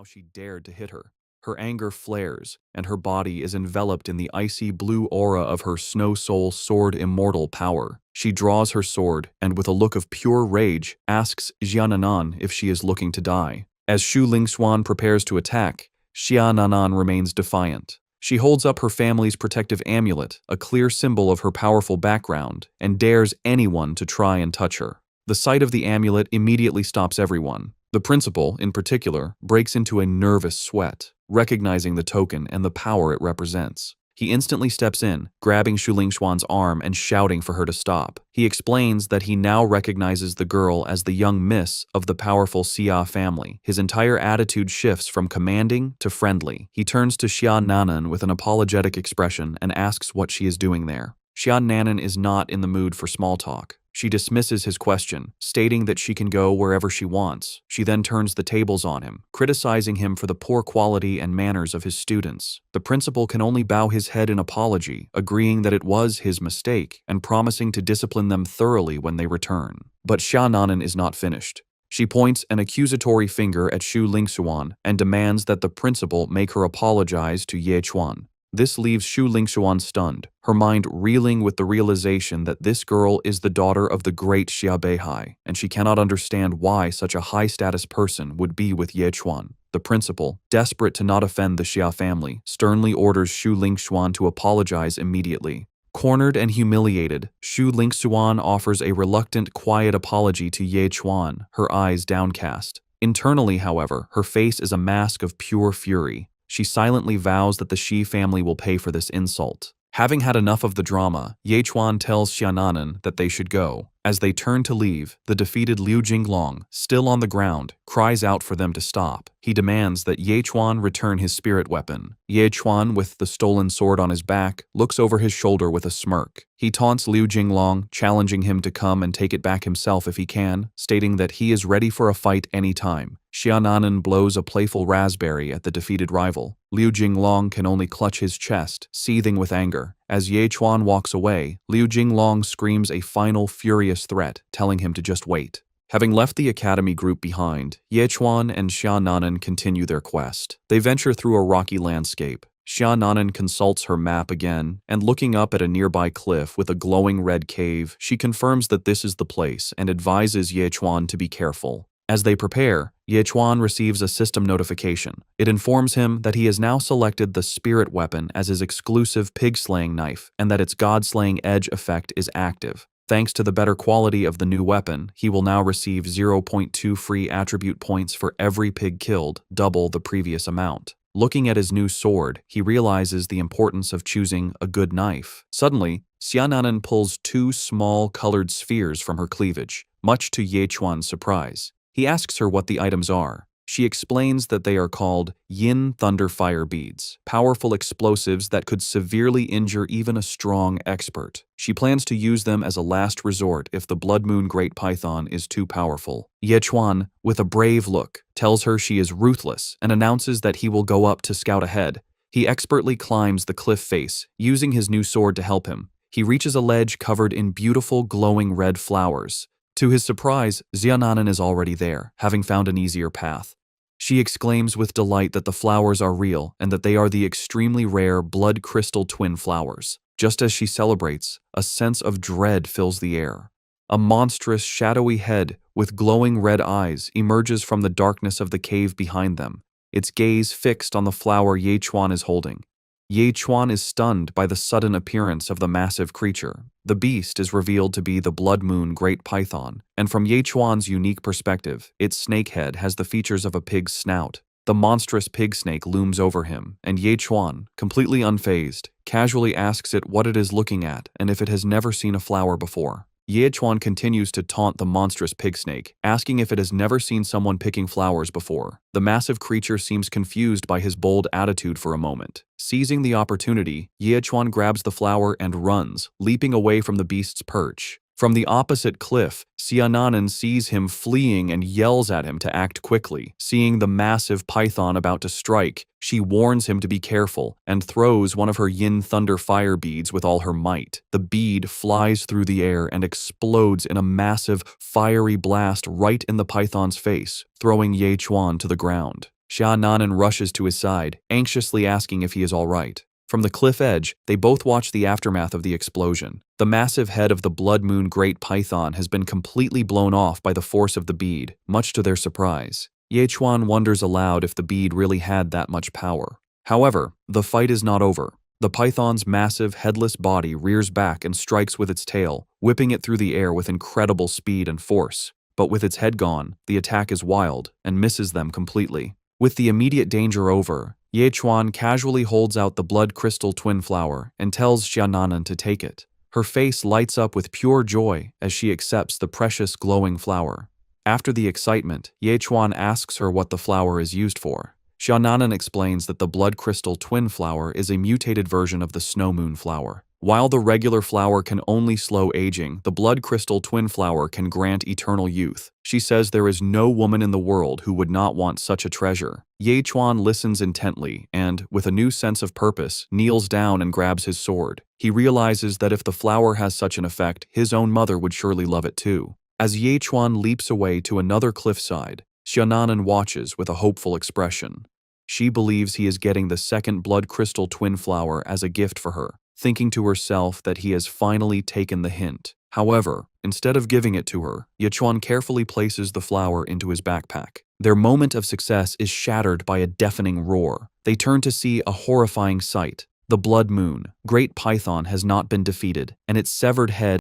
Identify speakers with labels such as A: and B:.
A: how she dared to hit her. Her anger flares, and her body is enveloped in the icy blue aura of her Snow Soul sword immortal power. She draws her sword, and with a look of pure rage, asks Xiananan if she is looking to die. As Shu Linguan prepares to attack, Xiananan remains defiant. She holds up her family's protective amulet, a clear symbol of her powerful background, and dares anyone to try and touch her. The sight of the amulet immediately stops everyone. The principal, in particular, breaks into a nervous sweat, recognizing the token and the power it represents. He instantly steps in, grabbing Shu Linguan's arm and shouting for her to stop. He explains that he now recognizes the girl as the young miss of the powerful Xia family. His entire attitude shifts from commanding to friendly. He turns to Xia Nanan with an apologetic expression and asks what she is doing there. Xia Nanan is not in the mood for small talk. She dismisses his question, stating that she can go wherever she wants. She then turns the tables on him, criticizing him for the poor quality and manners of his students. The principal can only bow his head in apology, agreeing that it was his mistake and promising to discipline them thoroughly when they return. But Xia Nanan is not finished. She points an accusatory finger at Shu Linguan and demands that the principal make her apologize to Ye Chuan. This leaves Shu Linguan stunned, her mind reeling with the realization that this girl is the daughter of the great Xia Beihai, and she cannot understand why such a high-status person would be with Ye Chuan. The principal, desperate to not offend the Xia family, sternly orders Shu Linguan to apologize immediately. Cornered and humiliated, Shu Linguan offers a reluctant, quiet apology to Ye Chuan, her eyes downcast. Internally, however, her face is a mask of pure fury. She silently vows that the Shi family will pay for this insult. Having had enough of the drama, Ye Chuan tells Xiananan that they should go. As they turn to leave, the defeated Liu Jing Long, still on the ground, cries out for them to stop. He demands that Ye Chuan return his spirit weapon. Ye Chuan, with the stolen sword on his back, looks over his shoulder with a smirk. He taunts Liu Jing Long, challenging him to come and take it back himself if he can, stating that he is ready for a fight anytime. Xiananan blows a playful raspberry at the defeated rival. Liu Jing Long can only clutch his chest, seething with anger. As Ye Chuan walks away, Liu Jing Long screams a final furious threat, telling him to just wait. Having left the academy group behind, Ye Chuan and Xiananan continue their quest. They venture through a rocky landscape. Xiananan consults her map again, and looking up at a nearby cliff with a glowing red cave, she confirms that this is the place and advises Ye Chuan to be careful. As they prepare, Ye Chuan receives a system notification. It informs him that he has now selected the spirit weapon as his exclusive pig-slaying knife and that its god-slaying edge effect is active. Thanks to the better quality of the new weapon, he will now receive 0.2 free attribute points for every pig killed, double the previous amount. Looking at his new sword, he realizes the importance of choosing a good knife. Suddenly, Xiananan pulls two small colored spheres from her cleavage, much to Ye Chuan's surprise. He asks her what the items are. She explains that they are called Yin Thunder Fire Beads, powerful explosives that could severely injure even a strong expert. She plans to use them as a last resort if the Blood Moon Great Python is too powerful. Ye Chuan, with a brave look, tells her she is ruthless and announces that he will go up to scout ahead. He expertly climbs the cliff face, using his new sword to help him. He reaches a ledge covered in beautiful glowing red flowers. To his surprise, Xiananan is already there, having found an easier path. She exclaims with delight that the flowers are real and that they are the extremely rare blood crystal twin flowers. Just as she celebrates, a sense of dread fills the air. A monstrous, shadowy head with glowing red eyes emerges from the darkness of the cave behind them, its gaze fixed on the flower Ye Chuan is holding. Ye Chuan is stunned by the sudden appearance of the massive creature. The beast is revealed to be the Blood Moon Great Python, and from Ye Chuan's unique perspective, its snake head has the features of a pig's snout. The monstrous pig snake looms over him, and Ye Chuan, completely unfazed, casually asks it what it is looking at and if it has never seen a flower before. Ye Chuan continues to taunt the monstrous pig snake, asking if it has never seen someone picking flowers before. The massive creature seems confused by his bold attitude for a moment. Seizing the opportunity, Ye Chuan grabs the flower and runs, leaping away from the beast's perch. From the opposite cliff, Xiananan sees him fleeing and yells at him to act quickly. Seeing the massive python about to strike, she warns him to be careful and throws one of her Yin Thunder Fire beads with all her might. The bead flies through the air and explodes in a massive, fiery blast right in the python's face, throwing Ye Chuan to the ground. Xiaonanan rushes to his side, anxiously asking if he is all right. From the cliff edge, they both watch the aftermath of the explosion. The massive head of the Blood Moon Great Python has been completely blown off by the force of the bead, much to their surprise. Yechuan wonders aloud if the bead really had that much power. However, the fight is not over. The python's massive, headless body rears back and strikes with its tail, whipping it through the air with incredible speed and force. But with its head gone, the attack is wild and misses them completely. With the immediate danger over, Yechuan casually holds out the blood crystal twin flower and tells Xiaonanan to take it. Her face lights up with pure joy as she accepts the precious glowing flower. After the excitement, Yechuan asks her what the flower is used for. Xiaonanan explains that the blood crystal twin flower is a mutated version of the snow moon flower. While the regular flower can only slow aging, the blood crystal twin flower can grant eternal youth. She says there is no woman in the world who would not want such a treasure. Yechuan listens intently and, with a new sense of purpose, kneels down and grabs his sword. He realizes that if the flower has such an effect, his own mother would surely love it too. As Yechuan leaps away to another cliffside, Xiaonanan watches with a hopeful expression. She believes he is getting the second blood crystal twin flower as a gift for her, thinking to herself that he has finally taken the hint. However, instead of giving it to her, Yechuan carefully places the flower into his backpack. Their moment of success is shattered by a deafening roar. They turn to see a horrifying sight. The Blood Moon, Great Python, has not been defeated, and its severed head